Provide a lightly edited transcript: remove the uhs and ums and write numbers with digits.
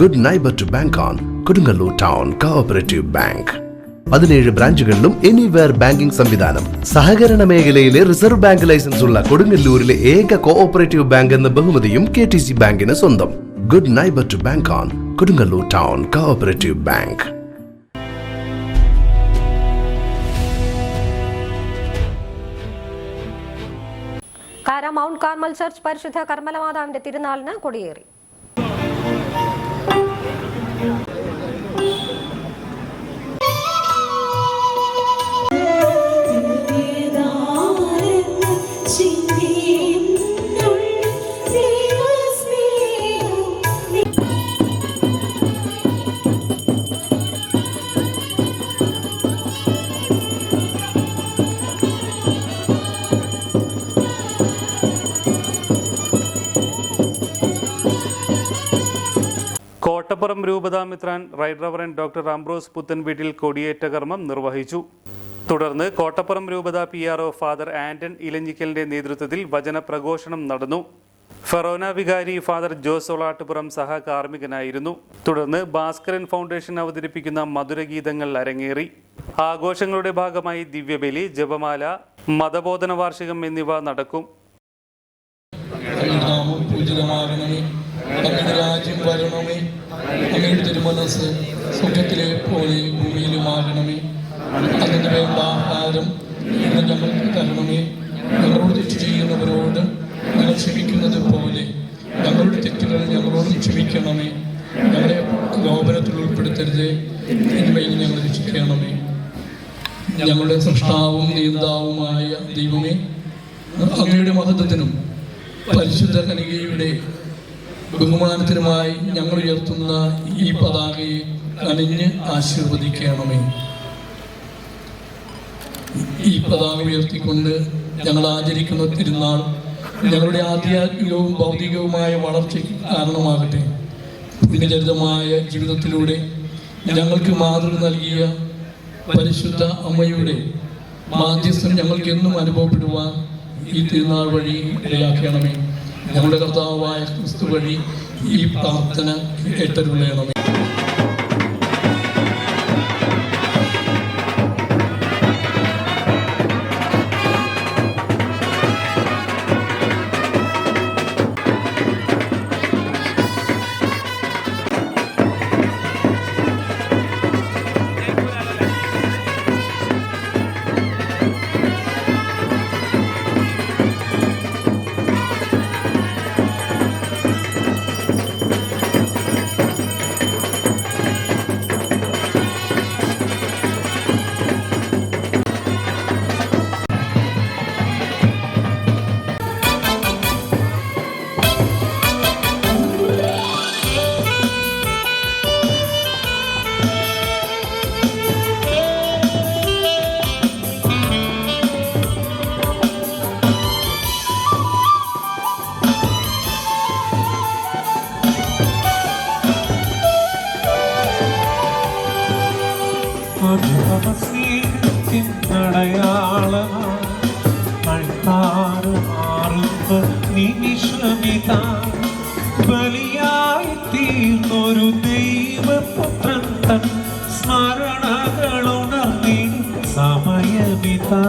Good neighbour to bank on Kodungallur town cooperative bank. 17 ബ്രാഞ്ചുകളിലും anywhere banking സംവിധാനം. സഹകരണ മേഖലയിലെ റിസർവ് ബാങ്ക് ലൈസൻസ് ഉള്ള കൊടുങ്ങല്ലൂരിലെ ഏക കോഓപ്പറേറ്റീവ് ബാങ്ക് എന്ന ബഹുമതിയും KTC ബാങ്കിന് സ്വന്തം. Good neighbour to bank on Kodungallur town cooperative bank. Mount Carmel church പരിശുദ്ധ കർമ്മലമാതാവിന്റെ തിരുനാളിന് കൊടിയേറി. കോട്ടപ്പുറം രൂപതാമിത്രാൻ right reverend doctor Ambrose Puthenveettil കൊടിയേറ്റ കർമ്മം നിർവഹിച്ചു. തുടർന്ന് കോട്ടപ്പുറം രൂപത PRO ഫാദർ ആന്റൺ ഇലഞ്ഞിക്കലിന്റെ നേതൃത്വത്തിൽ വചന പ്രഘോഷണം നടന്നു. ഫെറോന വികാരി ഫാദർ ജോസ് ഒളാട്ടുപുറം സഹകാർമ്മികനായിരുന്നു. തുടർന്ന് ഭാസ്കരൻ ഫൗണ്ടേഷൻ അവതരിപ്പിക്കുന്ന മധുരഗീതങ്ങൾ അരങ്ങേറി. ആഘോഷങ്ങളുടെ ഭാഗമായി ദിവ്യബലി, ജപമാല, മതബോധന വാർഷികം എന്നിവ നടക്കും. അങ്ങയുടെ രാജ്യം വരണമേ, അങ്ങയുടെ തിരുമനസ് സ്വർഗ്ഗത്തിലെ പോലെ ഭൂമിയിലുമാകണമേ. അതിന് വേണ്ട ആഹാരം ഇന്ന് ഞങ്ങൾക്ക് തരണമേ. ഞങ്ങളോട് തെറ്റ് ചെയ്യുന്നവരോട് ഞങ്ങൾ ക്ഷമിക്കുന്നത് പോലെ ഞങ്ങളുടെ തെറ്റുകൾ ഞങ്ങളോട് ക്ഷമിക്കണമേ. ഞങ്ങളെ ലോപനത്തിൽ ഉൾപ്പെടുത്തരുതേ, ഇനിമേൽ ഞങ്ങൾ രക്ഷിക്കണമേ. ഞങ്ങളുടെ സൃഷ്ടാവും നിയന്താവുമായ ദൈവമേ, അങ്ങയുടെ മഹത്വത്തിനും പരിശുദ്ധ കനികയുടെ ബഹുമാനത്തിനുമായി ഞങ്ങൾ ഉയർത്തുന്ന ഈ പതാകയെ അണിഞ്ഞ് ആശീർവദിക്കണമേ. ഈ പതാക ഉയർത്തിക്കൊണ്ട് ഞങ്ങൾ ആചരിക്കുന്ന തിരുനാൾ ഞങ്ങളുടെ ആധ്യാത്മികവും ഭൗതികവുമായ വളർച്ചയ്ക്ക് കാരണമാകട്ടെ. പുണ്യചരിതമായ ജീവിതത്തിലൂടെ ഞങ്ങൾക്ക് മാതൃക നൽകിയ പരിശുദ്ധ അമ്മയുടെ മാധ്യസ്ഥം ഞങ്ങൾക്ക് എന്നും അനുഭവപ്പെടുവാൻ ഈ തിരുനാൾ വഴി ഇടയാക്കണമേ. ഞങ്ങളുടെ കർത്താവായ ക്രിസ്തു വഴി ഈ പ്രാർത്ഥന ഏറ്റരുളയണമേ. ബലിയായി തീർന്നൊരു ദൈവപുത്രൻ തൻ സ്മരണകളുണർന്നിടും സമയമിതാ.